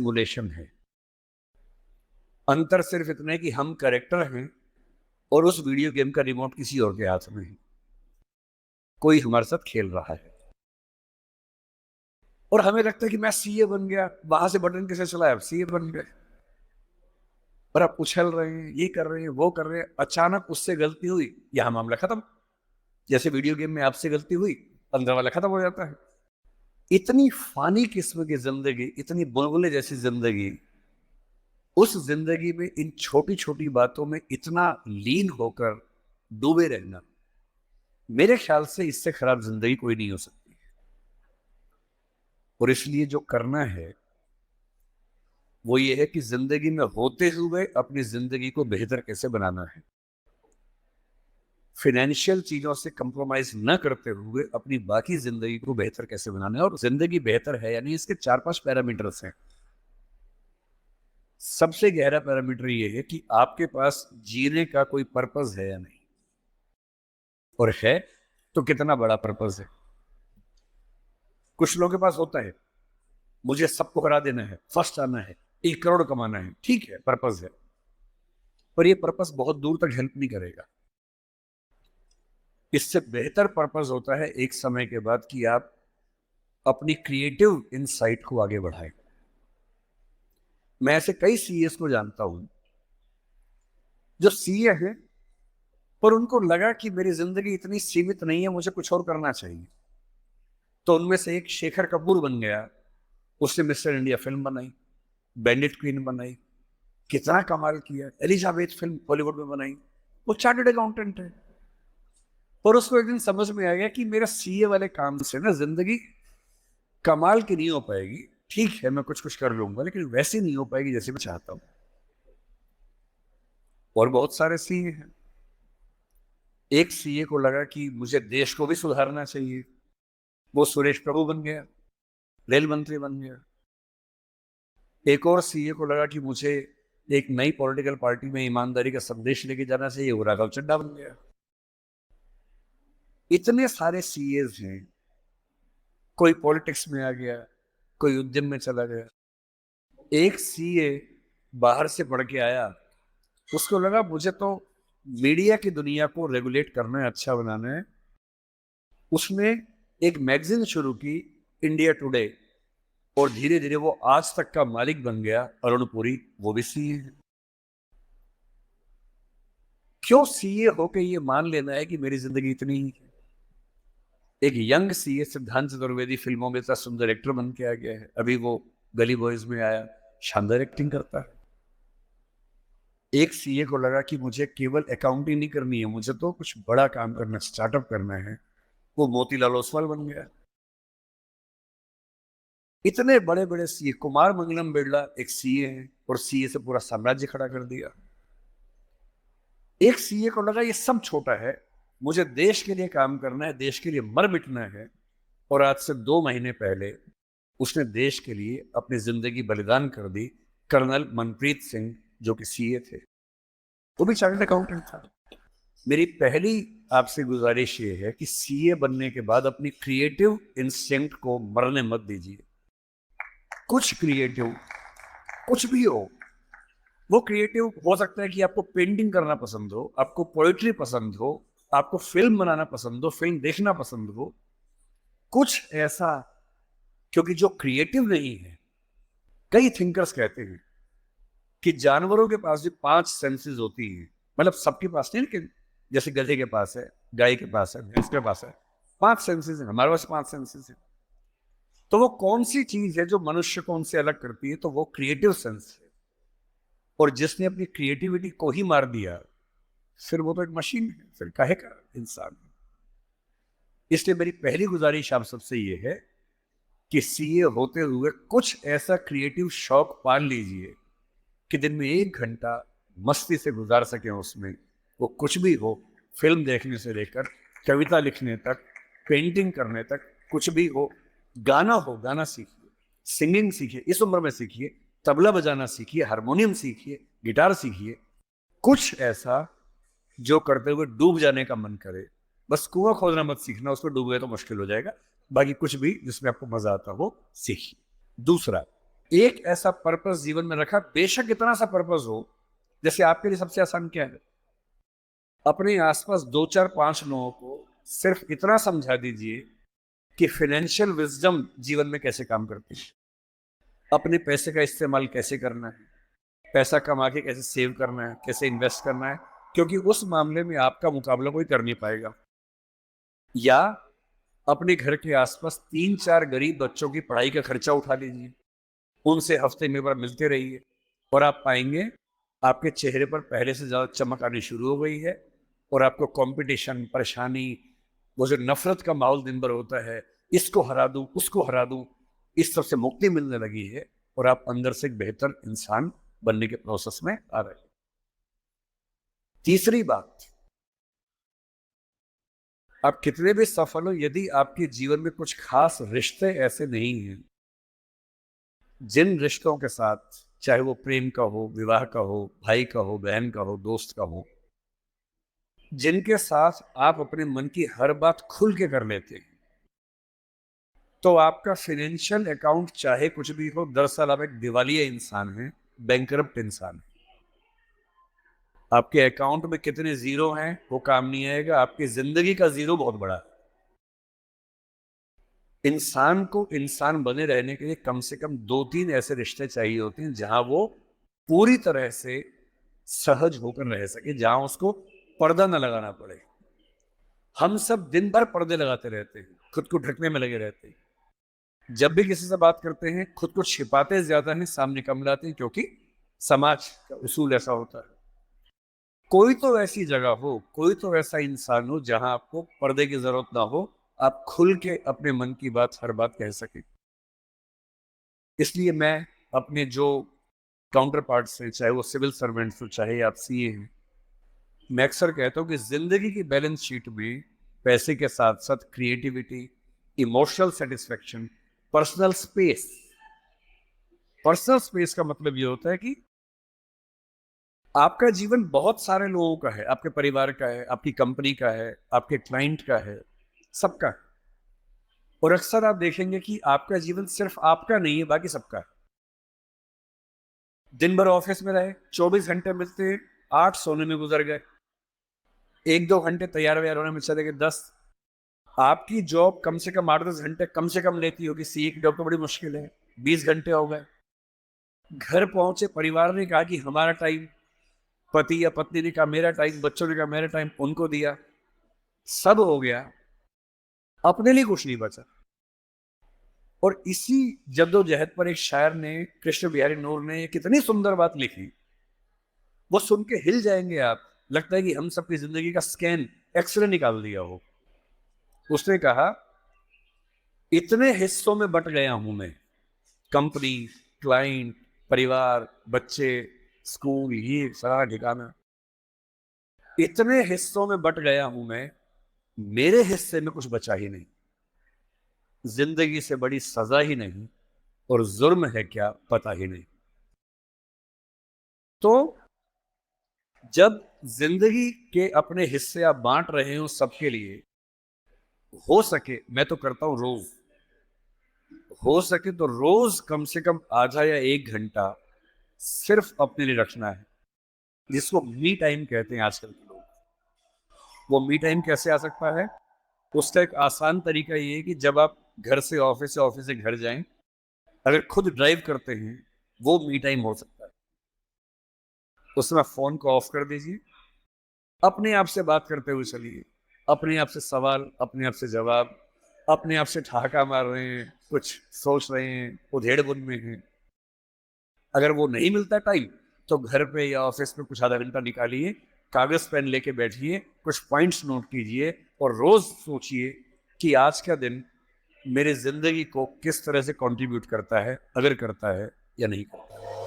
Simulation है। अंतर सिर्फ इतना है कि हम कैरेक्टर हैं और उस वीडियो गेम का रिमोट किसी और के हाथ में है, कोई हमारे साथ खेल रहा है। और हमें लगता है कि मैं सीए बन गया, वहां से बटन कैसे चलाया, अब सीए बन गए। और आप उछल रहे हैं, ये कर रहे हैं, वो कर रहे हैं, अचानक उससे गलती हुई, यहां मामला खत्म। जैसे वीडियो गेम में आपसे गलती हुई, अंदर वाला खत्म हो जाता है। इतनी फानी किस्म की जिंदगी, इतनी बुलबुले जैसी जिंदगी, उस जिंदगी में इन छोटी छोटी बातों में इतना लीन होकर डूबे रहना, मेरे ख्याल से इससे खराब जिंदगी कोई नहीं हो सकती। और इसलिए जो करना है वो ये है कि जिंदगी में होते हुए अपनी जिंदगी को बेहतर कैसे बनाना है। फाइनेंशियल चीजों से कंप्रोमाइज न करते हुए अपनी बाकी जिंदगी को बेहतर कैसे बनाना है। और जिंदगी बेहतर है यानी इसके 4-5 पैरामीटर्स हैं। सबसे गहरा पैरामीटर ये है कि आपके पास जीने का कोई पर्पस है या नहीं, और है तो कितना बड़ा पर्पस है। कुछ लोगों के पास होता है, मुझे सबको हरा देना है, फर्स्ट आना है, 1 करोड़ कमाना है, ठीक है, पर्पस है, पर ये पर्पस बहुत दूर तक हेल्प नहीं करेगा। इससे बेहतर पर्पस होता है एक समय के बाद कि आप अपनी क्रिएटिव इनसाइट को आगे बढ़ाएं। मैं ऐसे कई सीएस को जानता हूं जो सीए हैं, पर उनको लगा कि मेरी जिंदगी इतनी सीमित नहीं है, मुझे कुछ और करना चाहिए। तो उनमें से एक शेखर कपूर बन गया। उसने मिस्टर इंडिया फिल्म बनाई, बैंडिट क्वीन बनाई, कितना कमाल किया। एलिजाबेथ फिल्म बॉलीवुड में बनाई। वो चार्टर्ड अकाउंटेंट है। पर उसको एक दिन समझ में आ गया कि मेरा सीए वाले काम से ना जिंदगी कमाल की नहीं हो पाएगी। ठीक है, मैं कुछ कुछ कर लूंगा, लेकिन वैसी नहीं हो पाएगी जैसे मैं चाहता हूं। और बहुत सारे सीए हैं। एक सीए को लगा कि मुझे देश को भी सुधारना चाहिए, वो सुरेश प्रभु बन गया, रेल मंत्री बन गया। एक और सीए को लगा कि मुझे एक नई पॉलिटिकल पार्टी में ईमानदारी का संदेश लेके जाना चाहिए, वो राघव चड्ढा बन गया। इतने सारे सीएस हैं। कोई पॉलिटिक्स में आ गया, कोई उद्यम में चला गया। एक सीए बाहर से पढ़ के आया, उसको लगा मुझे तो मीडिया की दुनिया को रेगुलेट करना है, अच्छा बनाना है। उसने एक मैगजीन शुरू की, इंडिया टुडे, और धीरे धीरे वो आज तक का मालिक बन गया। अरुण पुरी, वो भी सीए है। क्यों सीए होके ये मान लेना है कि मेरी जिंदगी इतनी ही है। एक यंग सीए सिद्धांत चतुर्वेदी फिल्मों में इतना सुंदर एक्टर बन के आ गया है। अभी वो गली बॉयज में आया, शानदार एक्टिंग करता है। एक सीए को लगा कि मुझे केवल अकाउंटिंग नहीं करनी है, मुझे तो कुछ बड़ा काम करना, स्टार्टअप करना है, वो मोतीलाल ओसवाल बन गया। इतने बड़े बड़े सीए, कुमार मंगलम बिरला एक सीए है और सीए से पूरा साम्राज्य खड़ा कर दिया। एक सीए को लगा ये सब छोटा है, मुझे देश के लिए काम करना है, देश के लिए मर मिटना है। और आज से 2 महीने पहले उसने देश के लिए अपनी जिंदगी बलिदान कर दी। कर्नल मनप्रीत सिंह, जो कि सीए थे, वो भी चार्टर्ड अकाउंटेंट था। मेरी पहली आपसे गुजारिश ये है कि सीए बनने के बाद अपनी क्रिएटिव इंस्टिंक्ट को मरने मत दीजिए। कुछ क्रिएटिव, कुछ भी हो, वो क्रिएटिव हो सकता है कि आपको पेंटिंग करना पसंद हो, आपको पोएट्री पसंद हो, आपको फिल्म बनाना पसंद हो, फिल्म देखना पसंद हो, कुछ ऐसा। क्योंकि जो क्रिएटिव नहीं है, कई थिंकर्स कहते हैं कि जानवरों के पास जो 5 सेंसेस होती हैं, मतलब सबके पास नहीं, लेकिन जैसे गधे के पास है, गाय के पास है, भैंस के पास है, 5 सेंसेस है, हमारे पास 5 सेंसेस है। तो वो कौन सी चीज है जो मनुष्य को उनसे अलग करती है? तो वो क्रिएटिव सेंस है। और जिसने अपनी क्रिएटिविटी को ही मार दिया, फिर वो तो एक मशीन है, फिर काहे का इंसान है। इसलिए मेरी पहली गुजारिश आप सबसे ये है कि सीए होते हुए कुछ ऐसा क्रिएटिव शौक पाल लीजिए कि दिन में 1 घंटा मस्ती से गुजार सकें उसमें। वो कुछ भी हो, फिल्म देखने से लेकर कविता लिखने तक, पेंटिंग करने तक, कुछ भी हो। गाना हो, गाना सीखिए, सिंगिंग सीखिए, इस उम्र में सीखिए, तबला बजाना सीखिए, हारमोनियम सीखिए, गिटार सीखिए। कुछ ऐसा जो करते हुए डूब जाने का मन करे। बस कुआं खोदना मत सीखना, उसमें डूब गए तो मुश्किल हो जाएगा। बाकी कुछ भी जिसमें आपको मजा आता हो सीखिए। दूसरा, एक ऐसा पर्पस जीवन में रखा, बेशक इतना सा पर्पस हो, जैसे आपके लिए सबसे आसान क्या है, अपने आसपास दो चार पांच लोगों को सिर्फ इतना समझा दीजिए कि फाइनेंशियल विजडम जीवन में कैसे काम करती है, अपने पैसे का इस्तेमाल कैसे करना है, पैसा कमा के कैसे सेव करना है, कैसे इन्वेस्ट करना है, क्योंकि उस मामले में आपका मुकाबला कोई कर नहीं पाएगा। या अपने घर के आसपास तीन चार गरीब बच्चों की पढ़ाई का खर्चा उठा लीजिए, उनसे हफ्ते में बार मिलते रहिए, और आप पाएंगे आपके चेहरे पर पहले से ज्यादा चमक आनी शुरू हो गई है, और आपको कंपटीशन, परेशानी, वो जो नफरत का माहौल दिन भर होता है, इसको हरा दूं उसको हरा दूं, इस सब से मुक्ति मिलने लगी है, और आप अंदर से एक बेहतर इंसान बनने के प्रोसेस में आ रहे हैं। तीसरी बात, आप कितने भी सफल हो, यदि आपके जीवन में कुछ खास रिश्ते ऐसे नहीं हैं, जिन रिश्तों के साथ, चाहे वो प्रेम का हो, विवाह का हो, भाई का हो, बहन का हो, दोस्त का हो, जिनके साथ आप अपने मन की हर बात खुल के कर लेते हैं, तो आपका फाइनेंशियल अकाउंट चाहे कुछ भी हो, दरअसल आप एक दिवालिया इंसान हैं, बैंकरप्ट इंसान है। आपके अकाउंट में कितने जीरो हैं वो काम नहीं आएगा, आपकी जिंदगी का जीरो बहुत बड़ा है। इंसान को इंसान बने रहने के लिए कम से कम दो तीन ऐसे रिश्ते चाहिए होते हैं जहां वो पूरी तरह से सहज होकर रह सके, जहां उसको पर्दा न लगाना पड़े। हम सब दिन भर पर्दे लगाते रहते हैं, खुद को ढकने में लगे रहते हैं, जब भी किसी से बात करते हैं खुद को छिपाते ज्यादा हैं, सामने कम लाते हैं, क्योंकि समाज का उसूल ऐसा होता है। कोई तो ऐसी जगह हो, कोई तो ऐसा इंसान हो जहां आपको पर्दे की जरूरत ना हो, आप खुल के अपने मन की बात, हर बात कह सके। इसलिए मैं अपने जो काउंटर पार्ट्स हैं, चाहे वो सिविल सर्वेंट्स हो, चाहे आप सीए हैं, मैं अक्सर कहता हूँ कि जिंदगी की बैलेंस शीट में पैसे के साथ साथ creativity, emotional satisfaction, personal space. Personal space का मतलब ये होता है कि आपका जीवन बहुत सारे लोगों का है, आपके परिवार का है, आपकी कंपनी का है, आपके क्लाइंट का है, सबका है। और अक्सर आप देखेंगे कि आपका जीवन सिर्फ आपका नहीं है, बाकी सबका है। दिन भर ऑफिस में रहे, 24 घंटे मिलते, 8 सोने में गुजर गए, एक दो घंटे तैयार व्यार होने में चले गए 10। आपकी जॉब कम से कम 8-10 घंटे कम से कम लेती होगी, सीए की जॉब तो बड़ी मुश्किल है, 20 घंटे हो गए। घर पहुंचे, परिवार ने कहा कि हमारा टाइम, पति या पत्नी ने कहा मेरा टाइम, बच्चों ने कहा मेरा टाइम, उनको दिया, सब हो गया, अपने लिए कुछ नहीं बचा। और इसी जद्दोजहद पर एक शायर ने, कृष्ण बिहारी नूर ने, कितनी सुंदर बात लिखी, वो सुन के हिल जाएंगे आप। लगता है कि हम सबकी जिंदगी का स्कैन, एक्सरे निकाल दिया हो। उसने कहा, इतने हिस्सों में बट गया हूं मैं, कंपनी, क्लाइंट, परिवार, बच्चे, स्कूल, ये सारा ठिकाना, इतने हिस्सों में बट गया हूं मैं, मेरे हिस्से में कुछ बचा ही नहीं। जिंदगी से बड़ी सजा ही नहीं, और जुर्म है क्या पता ही नहीं। तो जब जिंदगी के अपने हिस्से आप बांट रहे हो सबके लिए, हो सके, मैं तो करता हूं रोज, हो सके तो रोज कम से कम आधा या 1 घंटा सिर्फ अपने लिए रखना है, जिसको मी टाइम कहते हैं आजकल के लोग। वो मी टाइम कैसे आ सकता है? उसका एक आसान तरीका ये है कि जब आप घर से ऑफिस, या ऑफिस से घर जाएं, अगर खुद ड्राइव करते हैं, वो मी टाइम हो सकता है। उसमें फोन को ऑफ कर दीजिए, अपने आप से बात करते हुए चलिए, अपने आप से सवाल, अपने आप से जवाब, अपने आप से ठहाका मार रहे हैं, कुछ सोच रहे हैं, उधेड़ बुन में हैं। अगर वो नहीं मिलता टाइम, तो घर पे या ऑफिस में कुछ आधा घंटा निकालिए, कागज पेन लेके बैठिए, कुछ पॉइंट्स नोट कीजिए, और रोज सोचिए कि आज का दिन मेरे जिंदगी को किस तरह से कंट्रीब्यूट करता है, अगर करता है या नहीं करता है।